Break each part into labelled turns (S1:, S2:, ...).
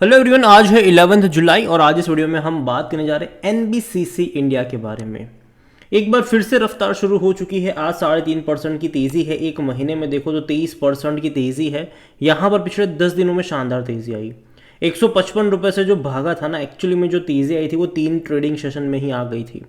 S1: Hello everyone, आज है 11 जुलाई और आज इस वीडियो में हम बात करने जा रहे हैं एनबीसीसी इंडिया के बारे में। एक बार फिर से रफ्तार शुरू हो चुकी है। आज 3.5% की तेज़ी है। एक महीने में देखो तो 23% की तेज़ी है। यहाँ पर पिछले 10 दिनों में शानदार तेज़ी आई। 155 रुपये से जो भागा था ना, एक्चुअली में जो तेज़ी आई थी वो 3 ट्रेडिंग सेशन में ही आ गई थी।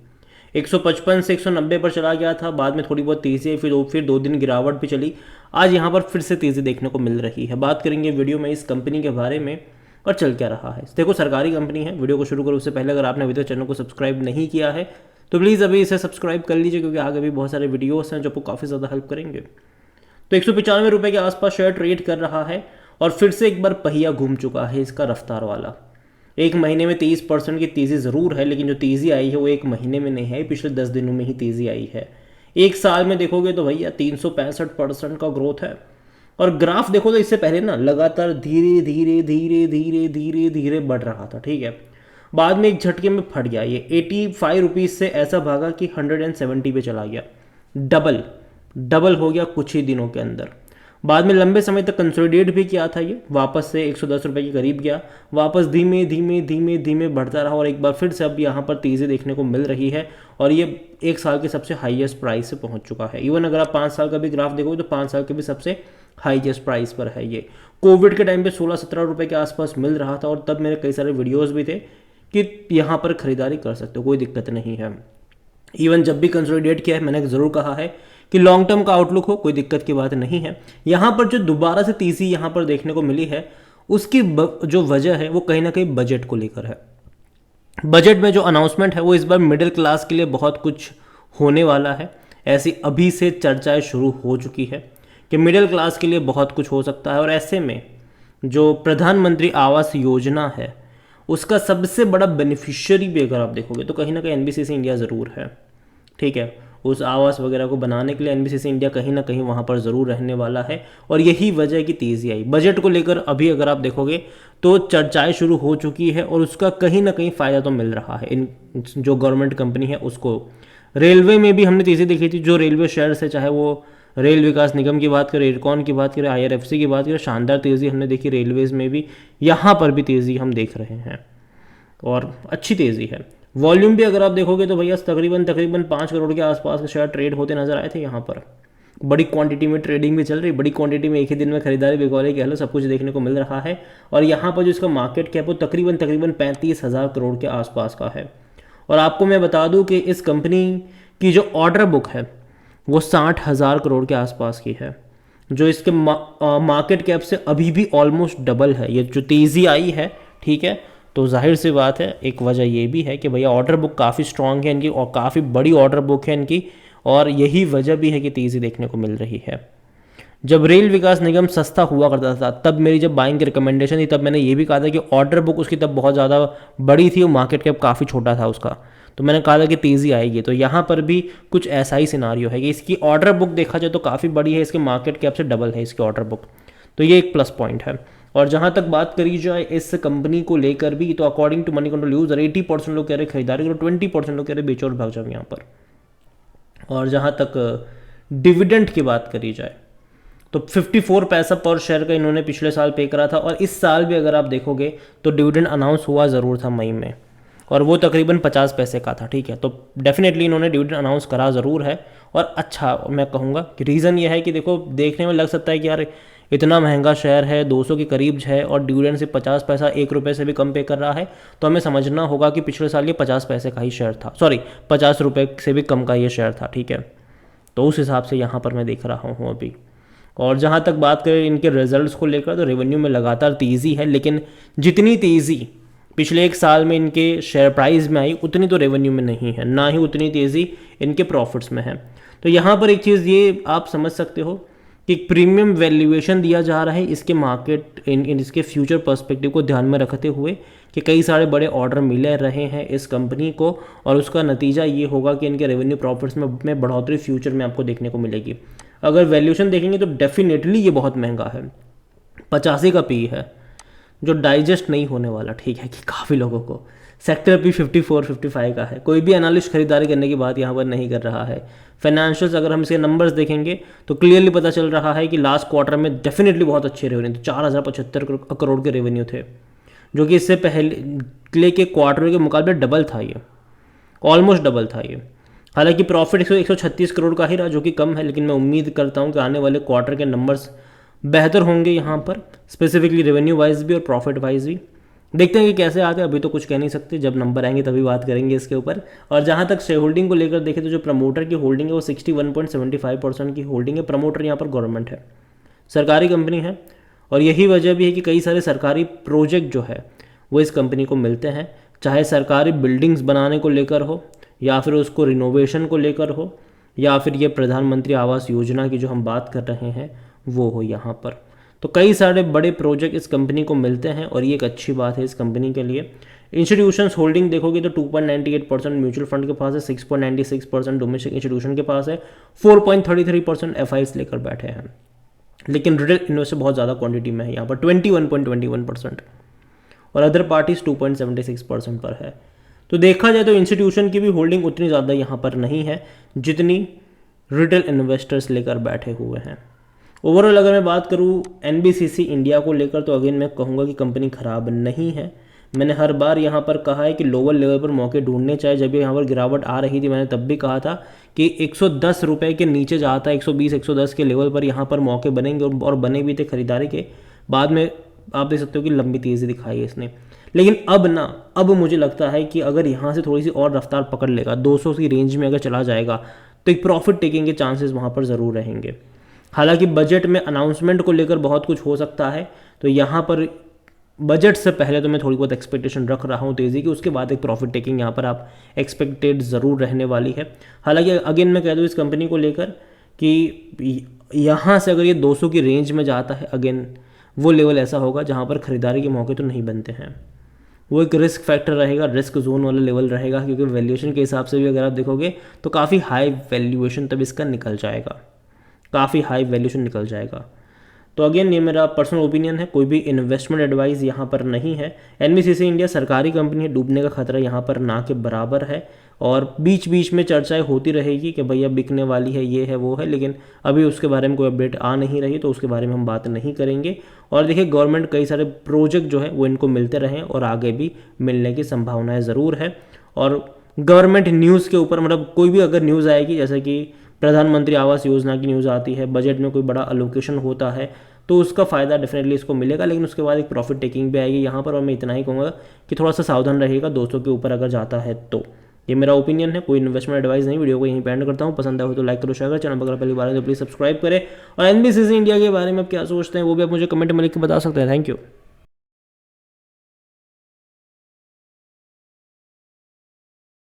S1: 155 से 190 पर चला गया था, बाद में थोड़ी बहुत तेज़ी आई, फिर 2 दिन गिरावट भी चली। आज यहाँ पर फिर से तेज़ी देखने को मिल रही है। बात करेंगे वीडियो में इस कंपनी के बारे में और चल क्या रहा है। देखो, सरकारी कंपनी है। वीडियो को शुरू करो उससे पहले अगर आपने अभी तक चैनल को सब्सक्राइब नहीं किया है तो प्लीज़ अभी इसे सब्सक्राइब कर लीजिए, क्योंकि आगे भी बहुत सारे वीडियोस हैं जो आपको काफ़ी ज़्यादा हेल्प करेंगे। तो 195 रुपये के आसपास शेयर ट्रेड कर रहा है और फिर से एक बार पहिया घूम चुका है इसका रफ्तार वाला। एक महीने में 23% की तेज़ी ज़रूर है, लेकिन जो तेज़ी आई है वो एक महीने में नहीं है, पिछले 10 दिनों में ही तेज़ी आई है। एक साल में देखोगे तो भैया 365% का ग्रोथ है। और ग्राफ देखो तो इससे पहले ना लगातार धीरे धीरे धीरे धीरे धीरे धीरे बढ़ रहा था, ठीक है। बाद में एक झटके में फट गया ये 85 रुपीज़ से ऐसा भागा कि 170 पे चला गया। डबल डबल हो गया कुछ ही दिनों के अंदर। बाद में लंबे समय तक कंसोलिडेट भी किया था, ये वापस से 110 रुपये के करीब गया, वापस धीमे धीमे धीमे धीमे बढ़ता रहा और एक बार फिर से अब यहाँ पर तेज़ी देखने को मिल रही है और ये एक साल के सबसे हाईएस्ट प्राइस से पहुँच चुका है। इवन अगर आप 5 साल का भी ग्राफ देखोगे तो 5 साल के भी सबसे हाईएस्ट प्राइस पर है ये। कोविड के टाइम पे 16-17 रुपये के आसपास मिल रहा था और तब मेरे कई सारे वीडियोस भी थे कि यहाँ पर खरीदारी कर सकते हो, कोई दिक्कत नहीं है। इवन जब भी कंसोलिडेट किया है मैंने ज़रूर कहा है कि लॉन्ग टर्म का आउटलुक हो, कोई दिक्कत की बात नहीं है। यहाँ पर जो दोबारा से तेज़ी यहाँ पर देखने को मिली है उसकी जो वजह है वो कहीं ना कहीं बजट को लेकर है। बजट में जो अनाउंसमेंट है वो इस बार मिडिल क्लास के लिए बहुत कुछ होने वाला है। ऐसी अभी से चर्चाएं शुरू हो चुकी है कि मिडिल क्लास के लिए बहुत कुछ हो सकता है और ऐसे में जो प्रधानमंत्री आवास योजना है उसका सबसे बड़ा बेनिफिशियरी भी अगर आप देखोगे तो कहीं ना कहीं एनबीसीसी इंडिया ज़रूर है, ठीक है। उस आवास वगैरह को बनाने के लिए एनबीसीसी इंडिया कहीं ना कहीं वहाँ पर ज़रूर रहने वाला है और यही वजह की तेज़ी आई। बजट को लेकर अभी अगर आप देखोगे तो चर्चाएं शुरू हो चुकी है और उसका कहीं ना कहीं फ़ायदा तो मिल रहा है इन जो गवर्नमेंट कंपनी है उसको। रेलवे में भी हमने तेज़ी देखी थी, जो रेलवे शेयर है, चाहे वो रेल विकास निगम की बात करें, इरकॉन की बात करें, आईआरएफसी की बात करें, शानदार तेज़ी हमने देखी। रेलवेज़ में भी यहाँ पर भी तेज़ी हम देख रहे हैं और अच्छी तेज़ी है। वॉल्यूम भी अगर आप देखोगे तो भैया तकरीबन 5 करोड़ के आसपास के शेयर ट्रेड होते नजर आए थे यहाँ पर। बड़ी क्वांटिटी में ट्रेडिंग भी चल रही, बड़ी क्वांटिटी में एक ही दिन में खरीदारी बिकौली कह लो, सब कुछ देखने को मिल रहा है। और यहाँ पर जो इसका मार्केट कैप वो तकरीबन 35,000 करोड़ के आसपास का है। और आपको मैं बता दूँ कि इस कंपनी की जो ऑर्डर बुक है वो 60,000 करोड़ के आसपास की है, जो इसके मार्केट कैप से अभी भी ऑलमोस्ट डबल है। ये जो तेज़ी आई है, ठीक है, तो जाहिर सी बात है एक वजह ये भी है कि भैया ऑर्डर बुक काफ़ी स्ट्रांग है इनकी और काफ़ी बड़ी ऑर्डर बुक है इनकी, और यही वजह भी है कि तेज़ी देखने को मिल रही है। जब रेल विकास निगम सस्ता हुआ करता था तब मेरी जब बाइंग की रिकमेंडेशन थी तब मैंने ये भी कहा था कि ऑर्डर बुक उसकी तब बहुत ज़्यादा बड़ी थी और मार्केट कैप काफ़ी छोटा था उसका, तो मैंने कहा था कि तेज़ी आएगी। तो यहाँ पर भी कुछ ऐसा ही सिनारियो है कि इसकी ऑर्डर बुक देखा जाए तो काफ़ी बड़ी है, इसके मार्केट कैप से डबल है इसकी ऑर्डर बुक, तो ये एक प्लस पॉइंट है। और जहाँ तक बात करी जाए इस कंपनी को लेकर भी, तो according to Moneycontrol user 80% लोग कह रहे खरीदारी करो, 20% लोग कह रहे बेचो और भाग जाओ यहाँ पर। और जहाँ तक डिविडेंड की बात करी जाए तो 54 पैसा पर शेयर का इन्होंने पिछले साल पे करा था और इस साल भी अगर आप देखोगे तो डिविडेंड अनाउंस हुआ ज़रूर था मई में और वो तकरीबन 50 पैसे का था, ठीक है। तो डेफिनेटली इन्होंने डिविडेंड अनाउंस करा ज़रूर है और अच्छा मैं कहूँगा कि रीज़न ये है कि देखो देखने में लग सकता है कि यार इतना महंगा शेयर है, 200 के करीब है और डिविडेंड से 50 पैसा 1 रुपये से भी कम पे कर रहा है, तो हमें समझना होगा कि पिछले साल ये 50 पैसे का ही शेयर था, सॉरी 50 रुपये से भी कम का ये शेयर था, ठीक है। तो उस हिसाब से यहाँ पर मैं देख रहा हूँ अभी। और जहाँ तक बात करें इनके रिजल्ट्स को लेकर तो रेवेन्यू में लगातार तेज़ी है, लेकिन जितनी तेज़ी पिछले एक साल में इनके शेयर प्राइस में आई उतनी तो रेवेन्यू में नहीं है, ना ही उतनी तेज़ी इनके प्रॉफिट्स में है। तो यहाँ पर एक चीज़ ये आप समझ सकते हो कि प्रीमियम वैल्यूएशन दिया जा रहा है इसके मार्केट इसके फ्यूचर पर्सपेक्टिव को ध्यान में रखते हुए कि कई सारे बड़े ऑर्डर मिले रहे हैं इस कंपनी को और उसका नतीजा ये होगा कि इनके रेवेन्यू प्रॉफिट्स में बढ़ोतरी फ्यूचर में आपको देखने को मिलेगी। अगर वैल्यूएशन देखेंगे तो डेफिनेटली ये बहुत महंगा है, 85 का पी है, जो डाइजेस्ट नहीं होने वाला, ठीक है, कि काफ़ी लोगों को। सेक्टर भी 54-55 का है, कोई भी एनालिस्ट खरीदारी करने की बात यहाँ पर नहीं कर रहा है। फाइनेंशियल्स अगर हम इसके नंबर्स देखेंगे तो क्लियरली पता चल रहा है कि लास्ट क्वार्टर में डेफिनेटली बहुत अच्छे रेवेन्यू थे, 4,075 करोड़ के रेवेन्यू थे, जो कि इससे पहले के क्वार्टर के मुकाबले डबल था, ये ऑलमोस्ट डबल था ये। हालांकि प्रॉफिट 136 करोड़ का ही रहा, जो कि कम है, लेकिन मैं उम्मीद करता हूँ कि आने वाले क्वार्टर के नंबर्स बेहतर होंगे यहाँ पर, स्पेसिफिकली रेवेन्यू वाइज भी और प्रॉफिट वाइज भी। देखते हैं कि कैसे आते हैं, अभी तो कुछ कह नहीं सकते, जब नंबर आएंगे तभी बात करेंगे इसके ऊपर। और जहाँ तक शेयर होल्डिंग को लेकर देखें तो जो प्रमोटर की होल्डिंग है वो 61.75% की होल्डिंग है। प्रमोटर यहाँ पर गवर्नमेंट है, सरकारी कंपनी है, और यही वजह भी है कि कई सारे सरकारी प्रोजेक्ट जो है वो इस कंपनी को मिलते हैं, चाहे सरकारी बिल्डिंग्स बनाने को लेकर हो, या फिर उसको रिनोवेशन को लेकर हो, या फिर ये प्रधानमंत्री आवास योजना की जो हम बात कर रहे हैं वो हो यहाँ पर। तो कई सारे बड़े प्रोजेक्ट इस कंपनी को मिलते हैं और ये एक अच्छी बात है इस कंपनी के लिए। इंस्टीट्यूशंस होल्डिंग देखोगे तो 2.98% म्यूचुअल फंड के पास है, 6.96% डोमेस्टिक इंस्टीट्यूशन के पास है, 4.33% एफआईज लेकर बैठे हैं। लेकिन रिटेल इन्वेस्टर बहुत ज़्यादा क्वांटिटी में है यहाँ पर 21.21%, और अदर पार्टीज 2.76% पर है। तो देखा जाए तो इंस्टीट्यूशन की भी होल्डिंग उतनी ज़्यादा यहाँ पर नहीं है जितनी रिटेल इन्वेस्टर्स लेकर बैठे हुए हैं। ओवरऑल अगर मैं बात करूँ एनबीसीसी इंडिया को लेकर तो अगेन मैं कहूँगा कि कंपनी ख़राब नहीं है। मैंने हर बार यहाँ पर कहा है कि लोअर लेवल पर मौके ढूंढने चाहिए। जब यहाँ पर गिरावट आ रही थी मैंने तब भी कहा था कि 110 रुपये के नीचे जाता है, 120 110 के लेवल पर यहाँ पर मौके बनेंगे, और बने भी थे खरीदारी के। बाद में आप देख सकते हो कि लंबी तेज़ी दिखाई है इसने। लेकिन अब मुझे लगता है कि अगर यहाँ से थोड़ी सी और रफ्तार पकड़ लेगा, 200 की रेंज में अगर चला जाएगा तो एक प्रॉफिट टेकिंग के चांसेस वहाँ पर ज़रूर रहेंगे। हालांकि बजट में अनाउंसमेंट को लेकर बहुत कुछ हो सकता है, तो यहाँ पर बजट से पहले तो मैं थोड़ी बहुत एक्सपेक्टेशन रख रहा हूँ तेज़ी की, उसके बाद एक प्रॉफिट टेकिंग यहाँ पर आप एक्सपेक्टेड ज़रूर रहने वाली है। हालांकि अगेन मैं कह दूँ इस कंपनी को लेकर कि यहाँ से अगर ये 200 की रेंज में जाता है, अगेन वो लेवल ऐसा होगा जहाँ पर ख़रीदारी के मौके तो नहीं बनते हैं। वो एक रिस्क फैक्टर रहेगा, रिस्क जोन वाला लेवल रहेगा, क्योंकि वैल्यूएशन के हिसाब से भी अगर आप देखोगे तो काफ़ी हाई वैल्यूएशन तब इसका निकल जाएगा, काफ़ी हाई वैल्यूएशन निकल जाएगा। तो अगेन ये मेरा पर्सनल ओपिनियन है, कोई भी इन्वेस्टमेंट एडवाइस यहाँ पर नहीं है। एनबीसीसी इंडिया सरकारी कंपनी है, डूबने का खतरा यहाँ पर ना के बराबर है, और बीच बीच में चर्चाएं होती रहेगी कि भैया बिकने वाली है, ये है वो है, लेकिन अभी उसके बारे में कोई अपडेट आ नहीं रही, तो उसके बारे में हम बात नहीं करेंगे। और देखिए गवर्नमेंट कई सारे प्रोजेक्ट जो है वो इनको मिलते रहें और आगे भी मिलने की संभावनाएँ ज़रूर है। और गवर्नमेंट न्यूज़ के ऊपर मतलब कोई भी अगर न्यूज़ आएगी, जैसे कि प्रधानमंत्री आवास योजना की न्यूज़ आती है, बजट में कोई बड़ा अलोकेशन होता है, तो उसका फ़ायदा डेफिनेटली इसको मिलेगा, लेकिन उसके बाद एक प्रॉफिट टेकिंग भी आएगी यहाँ पर। और मैं इतना ही कहूँगा कि थोड़ा सा सावधान रहेगा 200 के ऊपर अगर जाता है तो। ये मेरा ओपिनियन है, कोई इन्वेस्टमेंट एडवाइस नहीं। वीडियो को यहीं पे एंड करता हूँ। पसंद आए हो तो लाइक करो, शेयर करो, चैनल पर पहली बार है तो प्लीज़ सब्सक्राइब करें। और एनबीसीसी इंडिया के बारे में आप क्या सोचते हैं वो भी आप मुझे कमेंट में लिख के बता सकते हैं। Thank you.